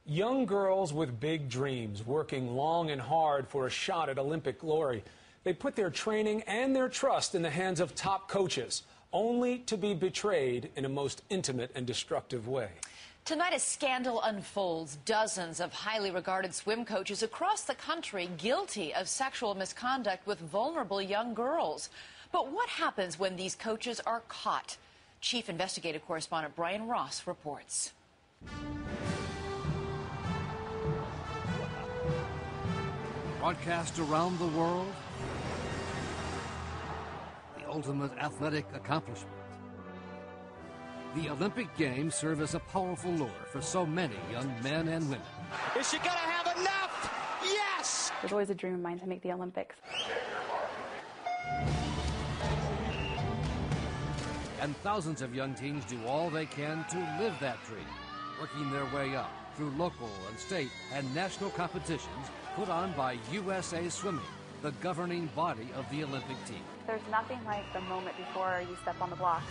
Young girls with big dreams, working long and hard for a shot at Olympic glory. They put their training and their trust in the hands of top coaches, only to be betrayed in a most intimate and destructive way. Tonight, a scandal unfolds. Dozens of highly regarded swim coaches across the country guilty of sexual misconduct with vulnerable young girls. But what happens when these coaches are caught? Chief investigative correspondent Brian Ross reports. Broadcast around the world, the ultimate athletic accomplishment. The Olympic Games serve as a powerful lure for so many young men and women. Is she gonna have enough? Yes! It was always a dream of mine to make the Olympics. And thousands of young teens do all they can to live that dream, working their way up through local and state and national competitions put on by USA Swimming, the governing body of the Olympic team. There's nothing like the moment before you step on the blocks.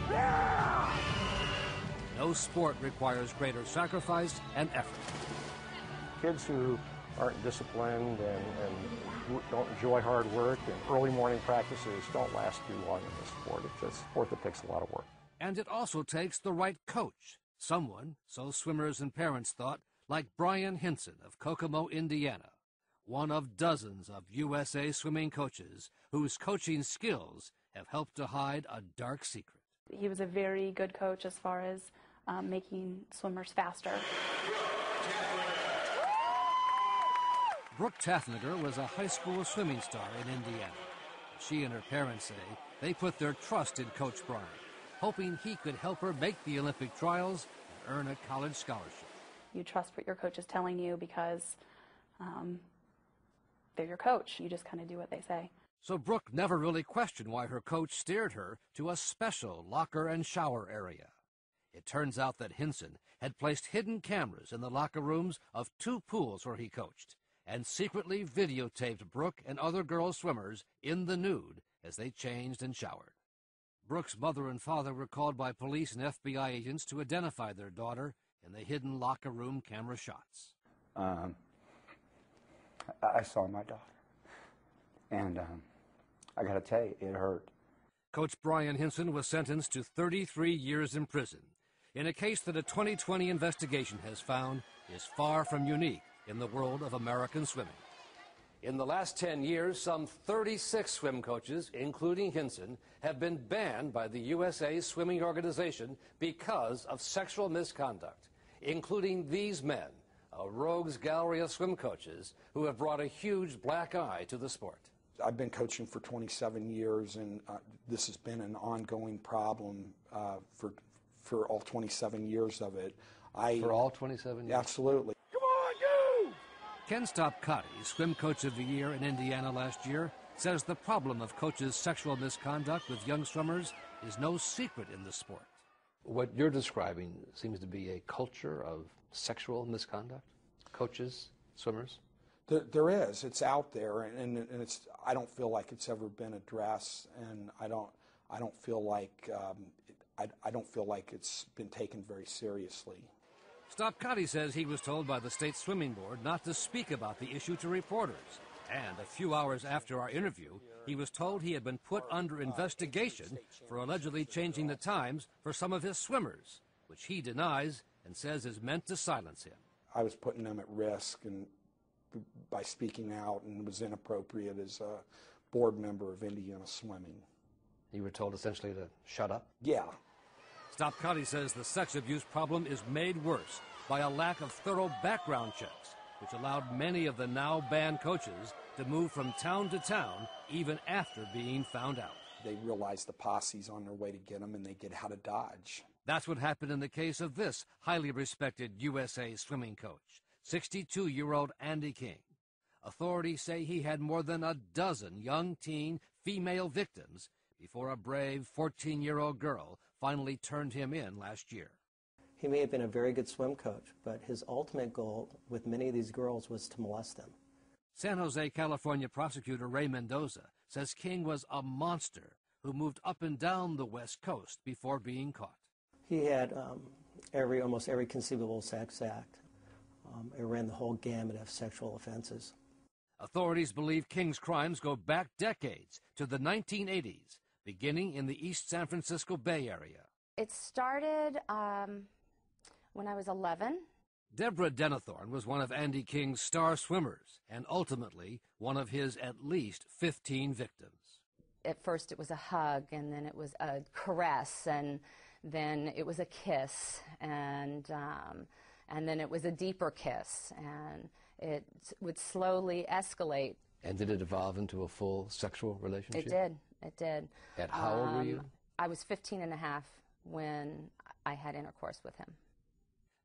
Yeah! No sport requires greater sacrifice and effort. Kids who aren't disciplined and don't enjoy hard work and early morning practices don't last too long in this sport. It's a sport that takes a lot of work. And it also takes the right coach. Someone, so swimmers and parents thought, like Brian Hinson of Kokomo, Indiana, one of dozens of USA Swimming coaches whose coaching skills have helped to hide a dark secret. He was a very good coach as far as making swimmers faster. Brooke Taffnager was a high school swimming star in Indiana. She and her parents say they put their trust in Coach Brian, hoping he could help her make the Olympic trials and earn a college scholarship. You trust what your coach is telling you because they're your coach. You just kind of do what they say. So Brooke never really questioned why her coach steered her to a special locker and shower area. It turns out that Hinson had placed hidden cameras in the locker rooms of 2 pools where he coached and secretly videotaped Brooke and other girl swimmers in the nude as they changed and showered. Brooke's mother and father were called by police and FBI agents to identify their daughter in the hidden locker room camera shots. I saw my daughter, and I got to tell you, it hurt. Coach Brian Hinson was sentenced to 33 years in prison in a case that a 2020 investigation has found is far from unique in the world of American swimming. In the last 10 years, some 36 swim coaches, including Hinson, have been banned by the USA Swimming Organization because of sexual misconduct, including these men, a rogues gallery of swim coaches who have brought a huge black eye to the sport. I've been coaching for 27 years, and this has been an ongoing problem for all 27 years of it. For all 27 years? Absolutely. Come on, you! Ken Stopkati, Swim Coach of the Year in Indiana last year, says the problem of coaches' sexual misconduct with young swimmers is no secret in the sport. What you're describing seems to be a culture of sexual misconduct? Coaches, swimmers? There is. It's out there, and it's. I don't feel like it's ever been addressed, and I don't feel like I don't feel like it's been taken very seriously. Stopkati says he was told by the state swimming board not to speak about the issue to reporters, and a few hours after our interview, he was told he had been put under investigation for allegedly changing the times for some of his swimmers, which he denies and says is meant to silence him. I was putting them at risk and by speaking out, and was inappropriate as a board member of Indiana Swimming. You were told essentially to shut up? Yeah. Stopkati says the sex abuse problem is made worse by a lack of thorough background checks, which allowed many of the now banned coaches to move from town to town even after being found out. They realize the posse's on their way to get them, and they get how to dodge. That's what happened in the case of this highly respected USA Swimming coach, 62-year-old Andy King. Authorities say he had more than a dozen young teen female victims before a brave 14-year-old girl finally turned him in last year. He may have been a very good swim coach, but his ultimate goal with many of these girls was to molest them. San Jose, California prosecutor Ray Mendoza says King was a monster who moved up and down the West Coast before being caught. He had almost every conceivable sex act. It ran the whole gamut of sexual offenses. Authorities believe King's crimes go back decades to the 1980s, beginning in the East San Francisco Bay Area. It started when I was 11. Deborah Denethorn was one of Andy King's star swimmers and ultimately one of his at least 15 victims. At first it was a hug, and then it was a caress, and then it was a kiss, and then it was a deeper kiss, and it would slowly escalate. And did it evolve into a full sexual relationship? It did. It did. At how old were you? I was 15 and a half when I had intercourse with him.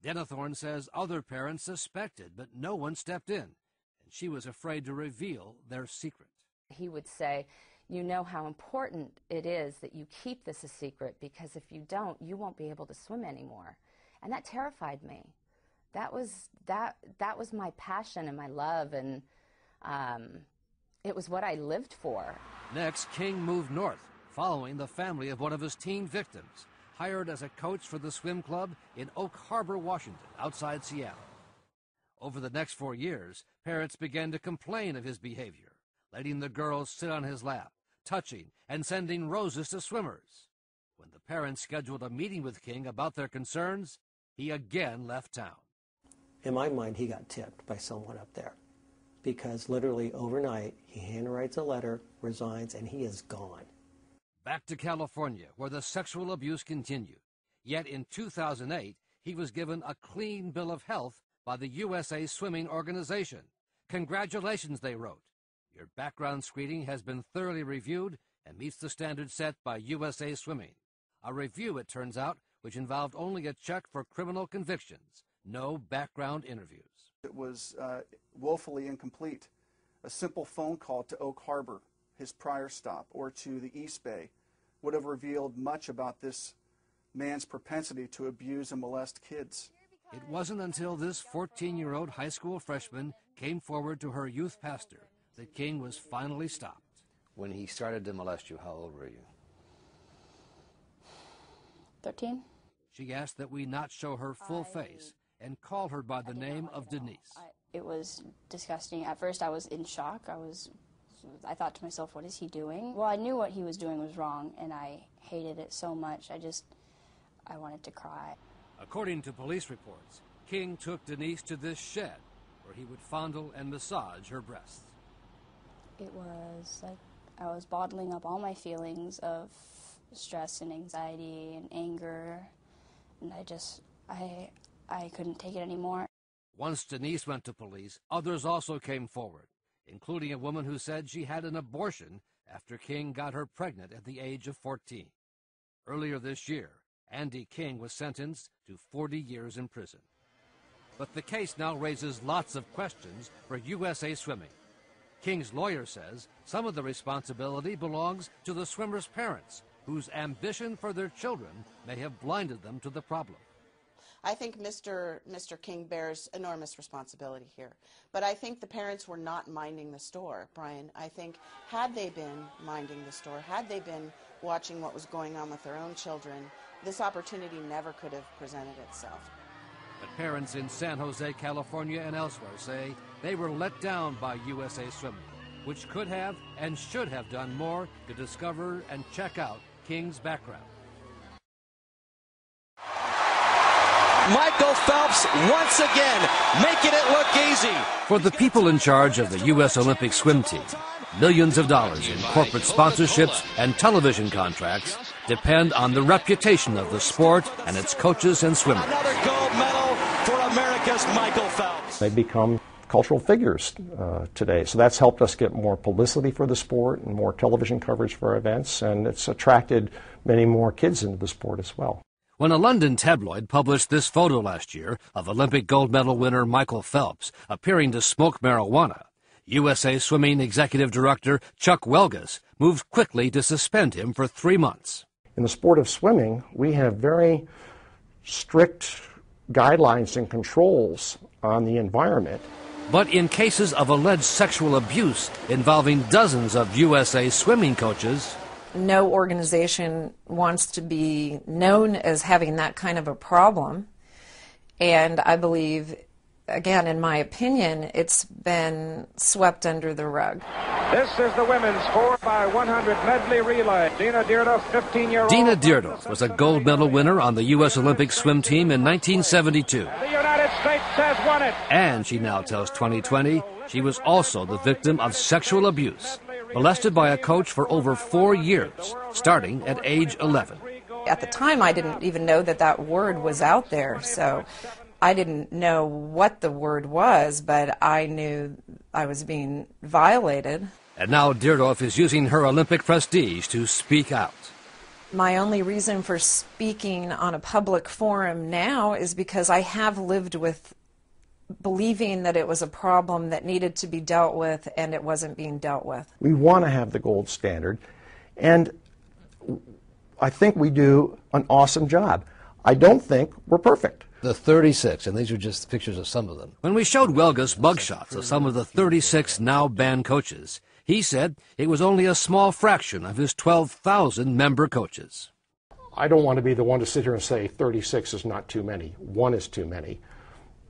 Denethorn says other parents suspected, but no one stepped in, and she was afraid to reveal their secret. He would say, you know how important it is that you keep this a secret, because if you don't, you won't be able to swim anymore. And that terrified me. That was my passion and my love, and it was what I lived for. Next, King moved north, following the family of one of his teen victims, hired as a coach for the swim club in Oak Harbor, Washington, outside Seattle. Over the next 4 years, parents began to complain of his behavior, letting the girls sit on his lap, touching and sending roses to swimmers. When the parents scheduled a meeting with King about their concerns, he again left town. In my mind, he got tipped by someone up there, because literally overnight, he handwrites a letter, resigns, and he is gone. Back to California, where the sexual abuse continued. Yet in 2008, he was given a clean bill of health by the USA Swimming Organization. Congratulations, they wrote. Your background screening has been thoroughly reviewed and meets the standards set by USA Swimming. A review, it turns out, which involved only a check for criminal convictions, no background interviews. It was woefully incomplete. A simple phone call to Oak Harbor, his prior stop, or to the East Bay, would have revealed much about this man's propensity to abuse and molest kids. It wasn't until this 14-year-old high school freshman came forward to her youth pastor that King was finally stopped. When he started to molest you, how old were you? 13. She asked that we not show her full face and call her by the name of Denise. It was disgusting. At first I was in shock. I thought to myself, what is he doing? Well, I knew what he was doing was wrong, and I hated it so much. I wanted to cry. According to police reports, King took Denise to this shed where he would fondle and massage her breasts. It was like I was bottling up all my feelings of stress and anxiety and anger, and I couldn't take it anymore. Once Denise went to police, others also came forward, including a woman who said she had an abortion after King got her pregnant at the age of 14. Earlier this year, Andy King was sentenced to 40 years in prison. But the case now raises lots of questions for USA Swimming. King's lawyer says some of the responsibility belongs to the swimmers' parents, whose ambition for their children may have blinded them to the problem. I think Mr. King bears enormous responsibility here. But I think the parents were not minding the store, Brian. I think had they been minding the store, had they been watching what was going on with their own children, this opportunity never could have presented itself. But parents in San Jose, California and elsewhere say they were let down by USA Swimming, which could have and should have done more to discover and check out King's background. Michael Phelps once again making it look easy. For the people in charge of the U.S. Olympic swim team, millions of dollars in corporate sponsorships and television contracts depend on the reputation of the sport and its coaches and swimmers. Another gold medal for America's Michael Phelps. They become cultural figures today, so that's helped us get more publicity for the sport and more television coverage for our events, and it's attracted many more kids into the sport as well. When a London tabloid published this photo last year of Olympic gold medal winner Michael Phelps appearing to smoke marijuana, USA Swimming Executive Director Chuck Welges moved quickly to suspend him for 3 months. In the sport of swimming, we have very strict guidelines and controls on the environment. But in cases of alleged sexual abuse involving dozens of USA Swimming coaches, no organization wants to be known as having that kind of a problem, and I believe again, in my opinion, it's been swept under the rug. This is the women's 4x100 medley relay. Dina Dierdorf, 15-year-old. Dina Dierdorf was a gold medal winner on the U.S. Olympic swim team in 1972. The United States has won it. And she now tells 2020 she was also the victim of sexual abuse, molested by a coach for over 4 years, starting at age 11. At the time, I didn't even know that that word was out there, so I didn't know what the word was, but I knew I was being violated. And now Dierdorf is using her Olympic prestige to speak out. My only reason for speaking on a public forum now is because I have lived with believing that it was a problem that needed to be dealt with, and it wasn't being dealt with. We want to have the gold standard, and I think we do an awesome job. I don't think we're perfect. The 36, and these are just pictures of some of them. When we showed Welgus mugshots of some of the 36 now banned coaches, he said it was only a small fraction of his 12,000 member coaches. I don't want to be the one to sit here and say 36 is not too many. 1 is too many.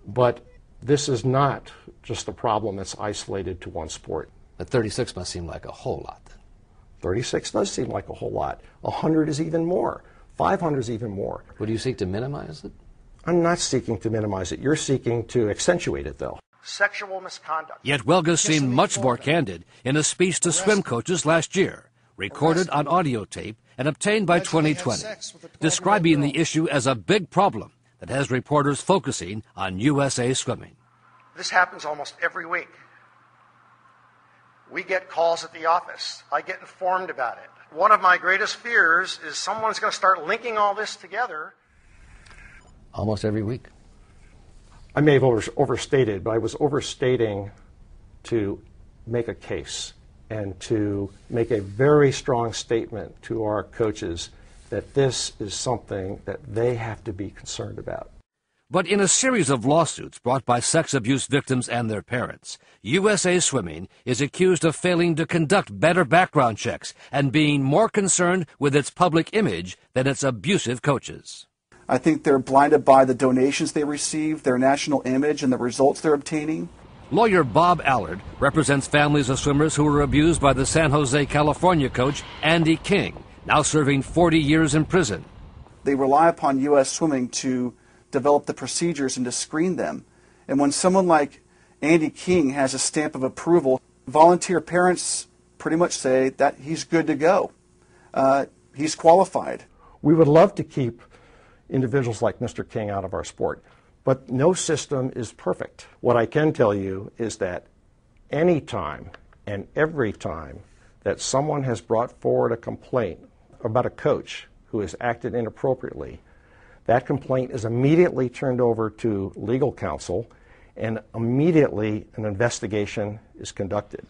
But this is not just a problem that's isolated to one sport. But 36 must seem like a whole lot then. 36 does seem like a whole lot. 100 is even more. 500 is even more. Would you seek to minimize it? I'm not seeking to minimize it. You're seeking to accentuate it, though. Sexual misconduct. Yet Welgus seemed much more candid in a speech to swim coaches last year, recorded on audio tape and obtained by 2020, describing the issue as a big problem that has reporters focusing on USA Swimming. This happens almost every week. We get calls at the office. I get informed about it. One of my greatest fears is someone's going to start linking all this together. Almost every week. I may have overstated, but I was overstating to make a case and to make a very strong statement to our coaches that this is something that they have to be concerned about. But in a series of lawsuits brought by sex abuse victims and their parents, USA Swimming is accused of failing to conduct better background checks and being more concerned with its public image than its abusive coaches. I think they're blinded by the donations they receive, their national image, and the results they're obtaining. Lawyer Bob Allard represents families of swimmers who were abused by the San Jose, California coach Andy King, now serving 40 years in prison. They rely upon U.S. Swimming to develop the procedures and to screen them. And when someone like Andy King has a stamp of approval, volunteer parents pretty much say that he's good to go. He's qualified. We would love to keep individuals like Mr. King out of our sport, but no system is perfect. What I can tell you is that any time and every time that someone has brought forward a complaint about a coach who has acted inappropriately, that complaint is immediately turned over to legal counsel, and immediately an investigation is conducted.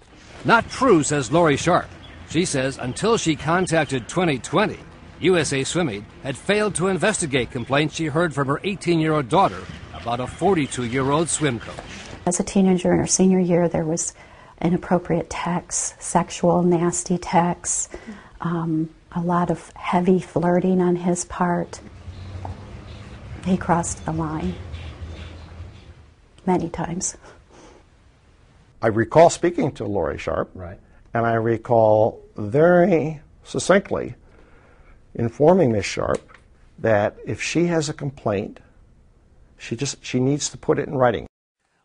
Not true, says Lori Sharp. She says until she contacted 2020, USA Swimming had failed to investigate complaints she heard from her 18-year-old daughter about a 42-year-old swim coach. As a teenager in her senior year, there was inappropriate texts, sexual, nasty texts, a lot of heavy flirting on his part. He crossed the line many times. I recall speaking to Lori Sharp, right, and I recall very succinctly informing Ms. Sharp that if she has a complaint, she needs to put it in writing.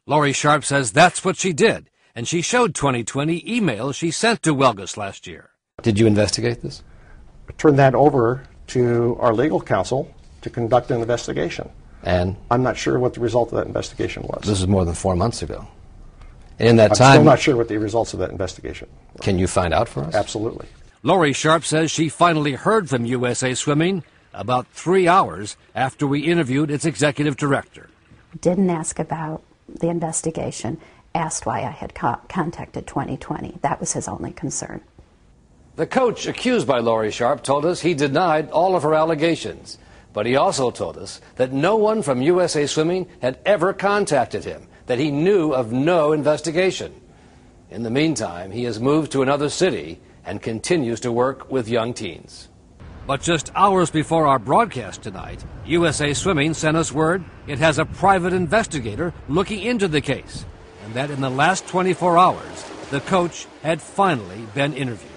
Lori Sharp says that's what she did, and she showed 2020 emails she sent to Welgus last year. Did you investigate this? I turned that over to our legal counsel to conduct an investigation. And? I'm not sure what the result of that investigation was. This is more than 4 months ago. And in that I'm time... still not sure what the results of that investigation were. Can you find out for us? Absolutely. Lori Sharp says she finally heard from USA Swimming about 3 hours after we interviewed its executive director. Didn't ask about the investigation, asked why I had contacted 2020. That was his only concern. The coach accused by Lori Sharp told us he denied all of her allegations, but he also told us that no one from USA Swimming had ever contacted him, that he knew of no investigation. In the meantime, he has moved to another city and continues to work with young teens. But just hours before our broadcast tonight, USA Swimming sent us word it has a private investigator looking into the case, and that in the last 24 hours, the coach had finally been interviewed.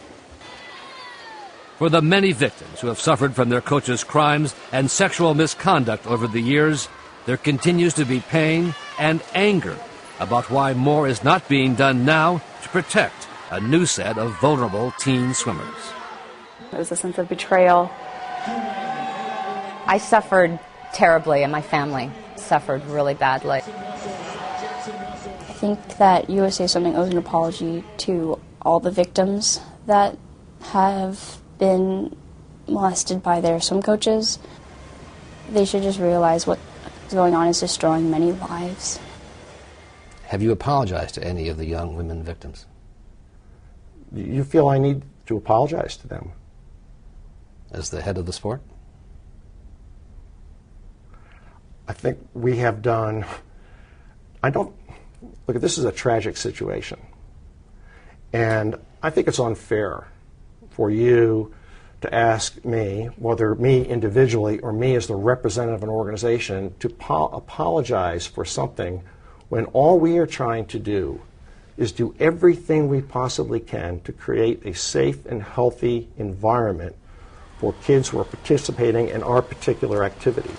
For the many victims who have suffered from their coach's crimes and sexual misconduct over the years, there continues to be pain and anger about why more is not being done now to protect a new set of vulnerable teen swimmers. It was a sense of betrayal. I suffered terribly, and my family suffered really badly. I think that USA Swimming owes an apology to all the victims that have been molested by their swim coaches. They should just realize what's going on is destroying many lives. Have you apologized to any of the young women victims? You feel I need to apologize to them? As the head of the sport? I think we have done, look, this is a tragic situation. And I think it's unfair for you to ask me, whether me individually or me as the representative of an organization, to apologize for something when all we are trying to do is do everything we possibly can to create a safe and healthy environment for kids who are participating in our particular activity.